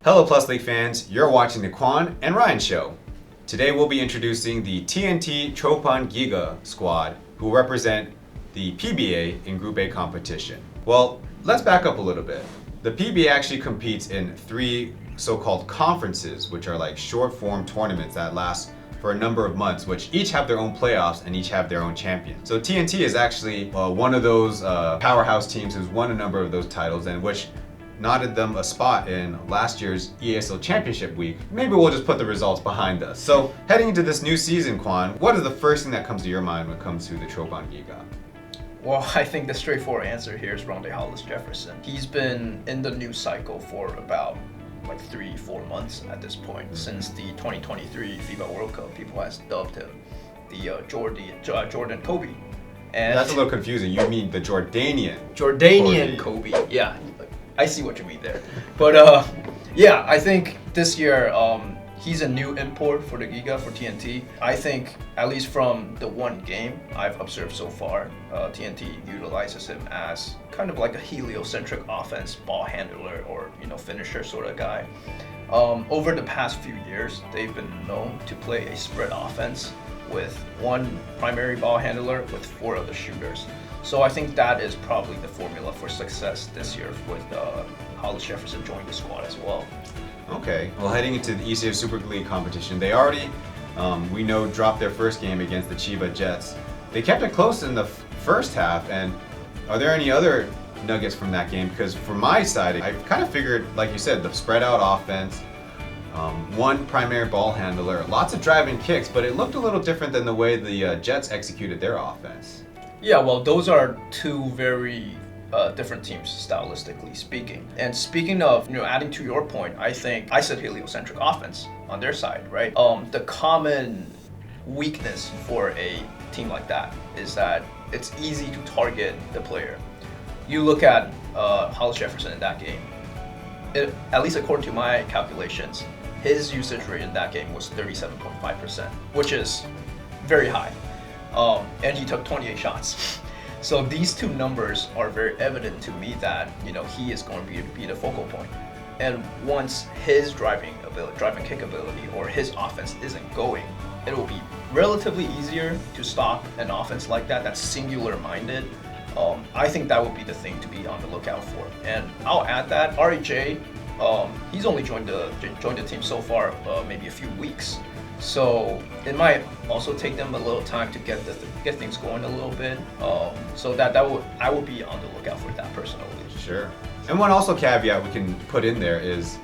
Hello Plus League fans, you're watching the Kuan and Ryan show. Today we'll be introducing the TNT Chopan Giga squad who represent the PBA in Group A competition. Well, let's back up a little bit. The PBA actually competes in 3 so-called conferences, which are like short-form tournaments that last for a number of months, which each have their own playoffs and each have their own champion. So TNT is actually one of those powerhouse teams who's won a number of those titles and which nodded them a spot in last year's EASL Championship week. Maybe we'll just put the results behind us. So heading into this new season, Kuan, what is the first thing that comes to your mind when it comes to the Chopan Giga? Well, I think the straightforward answer here is Rondae Hollis-Jefferson. He's been in the news cycle for about like 3-4 months at this point. Since the 2023 FIBA World Cup, people has dubbed him the Jordan Kobe. And that's a little confusing. You mean the Jordanian Kobe. Yeah, I see what you mean there. But yeah, I think this year he's a new import for the Giga, for TNT. I think, at least from the one game I've observed so far, TNT utilizes him as kind of like a heliocentric offense ball handler or finisher sort of guy. Over the past few years, they've been known to play a spread offense with one primary ball handler with 4 other shooters. So I think that is probably the formula for success this year with Hollis-Jefferson joining the squad as well. Okay, well, heading into the EASL Super League competition, they already, we know, dropped their first game against the Chiba Jets. They kept it close in the first half, and are there any other nuggets from that game? Because from my side, I kind of figured, like you said, the spread out offense, one primary ball handler, lots of driving kicks, but it looked a little different than the way the Jets executed their offense. Yeah, well, those are 2 very different teams stylistically speaking. And speaking of, adding to your point, I think I said heliocentric offense on their side, right? The common weakness for a team like that is that it's easy to target the player. You look at Hollis-Jefferson in that game, at least according to my calculations, his usage rate in that game was 37.5%, which is very high. And he took 28 shots. So these 2 numbers are very evident to me that he is going to be the focal point. And once his driving kick ability, or his offense isn't going, it will be relatively easier to stop an offense like that that's singular-minded. I think that would be the thing to be on the lookout for. And I'll add that RHJ, he's only joined the team so far, maybe a few weeks. So it might also take them a little time to get things going a little bit. So I would be on the lookout for that personally. Sure. And one also caveat we can put in there is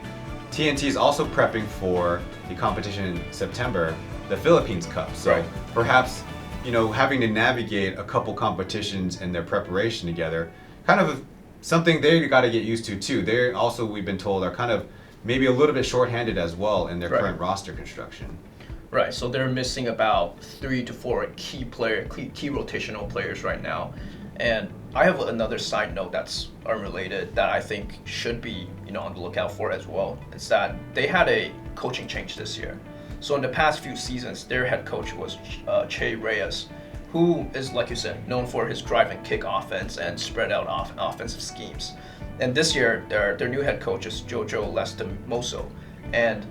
TNT is also prepping for the competition in September, the Philippines Cup. So right. Perhaps having to navigate a couple competitions and their preparation together, kind of something they got to get used to too. They're also, we've been told, are kind of maybe a little bit shorthanded as well in their current roster construction. Right, so they're missing about 3 to 4 key rotational players right now. And I have another side note that's unrelated that I think should be on the lookout for as well. It's that they had a coaching change this year. So in the past few seasons, their head coach was Che Reyes, who is, like you said, known for his drive and kick offense and spread out offensive schemes. And this year, their new head coach is Jojo Lastimoso. And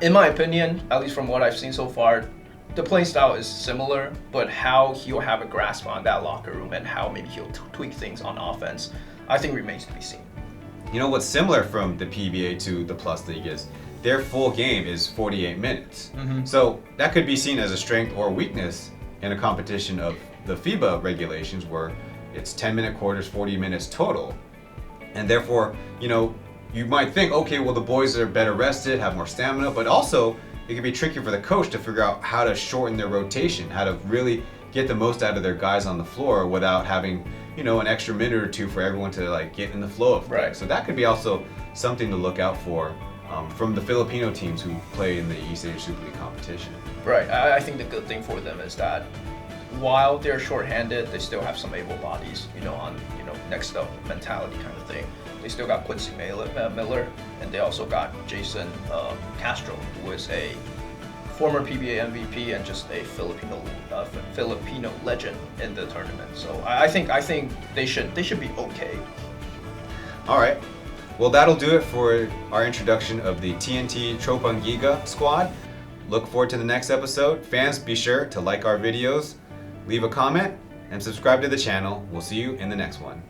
in my opinion, at least from what I've seen so far, the playing style is similar, but how he'll have a grasp on that locker room and how maybe he'll tweak things on offense, I think remains to be seen. What's similar from the PBA to the Plus League is their full game is 48 minutes. Mm-hmm. So that could be seen as a strength or weakness in a competition of the FIBA regulations where it's 10-minute quarters, 40 minutes total. And therefore, you might think, okay, well, the boys are better rested, have more stamina, but also it can be tricky for the coach to figure out how to shorten their rotation, how to really get the most out of their guys on the floor without having, an extra minute or 2 for everyone to get in the flow of things. Right. So that could be also something to look out for from the Filipino teams who play in the EASL Super League competition. Right. I think the good thing for them is that while they're shorthanded, they still have some able bodies, on next up mentality kind of thing. They still got Quincy Miller, and they also got Jason Castro, who is a former PBA MVP and just a Filipino legend in the tournament. So I think they should be okay. All right. Well, that'll do it for our introduction of the TNT Tropang Giga squad. Look forward to the next episode. Fans, be sure to like our videos, leave a comment, and subscribe to the channel. We'll see you in the next one.